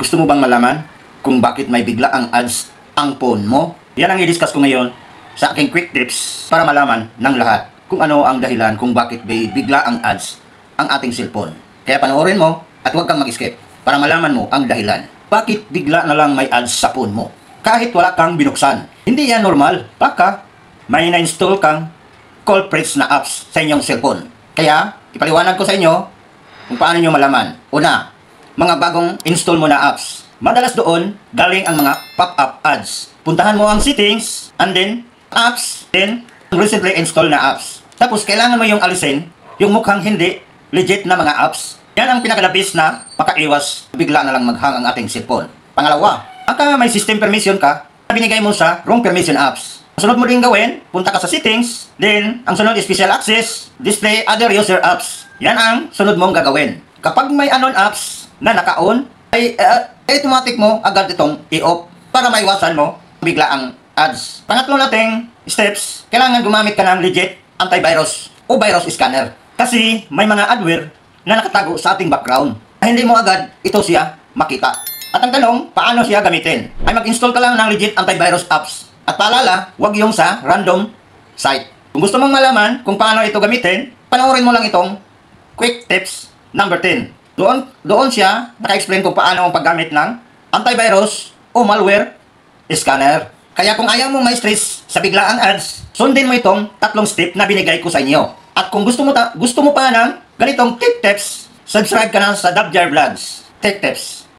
Gusto mo bang malaman kung bakit may bigla ang ads ang phone mo? Yan ang i-discuss ko ngayon sa aking quick tips para malaman ng lahat kung ano ang dahilan kung bakit may bigla ang ads ang ating cellphone. Kaya panoorin mo at huwag kang mag-skip para malaman mo ang dahilan. Bakit bigla na lang may ads sa phone mo? Kahit wala kang binuksan. Hindi yan normal. Baka may na-install kang culprits na apps sa inyong cellphone. Kaya ipaliwanag ko sa inyo kung paano nyo malaman. Una, mga bagong install mo na apps. Madalas doon, galing ang mga pop-up ads. Puntahan mo ang settings, and then, apps, then, recently installed na apps. Tapos, kailangan mo yung alisin, yung mukhang hindi legit na mga apps. Yan ang pinakalabis na makaiwas, bigla na lang maghang ang ating cellphone. Pangalawa, baka may system permission ka, binigay mo sa wrong permission apps. Ang sunod mo din gawin, punta ka sa settings, then, ang sunod is special access, display other user apps. Yan ang sunod mong gagawin. Kapag may unknown apps na naka-on, ay automatic mo agad itong i-off para maiwasan mo bigla ang ads. Pangatlo nating steps, kailangan gumamit ka ng legit antivirus o virus scanner. Kasi may mga adware na nakatago sa ating background na hindi mo agad ito siya makita. At ang tanong, paano siya gamitin? Ay mag-install ka lang ng legit antivirus apps. At paalala, huwag yung sa random site. Kung gusto mong malaman kung paano ito gamitin, panoorin mo lang itong quick tips number 10. Doon siya naka-explain kung paano ang paggamit ng antivirus o malware scanner. Kaya kung ayaw mong may stress sa biglaang ads, sundin mo itong 3 step na binigay ko sa inyo. At kung gusto mo pa ng ganitong tip tips, subscribe ka na sa Dabjar Vlogs. Tech Tips.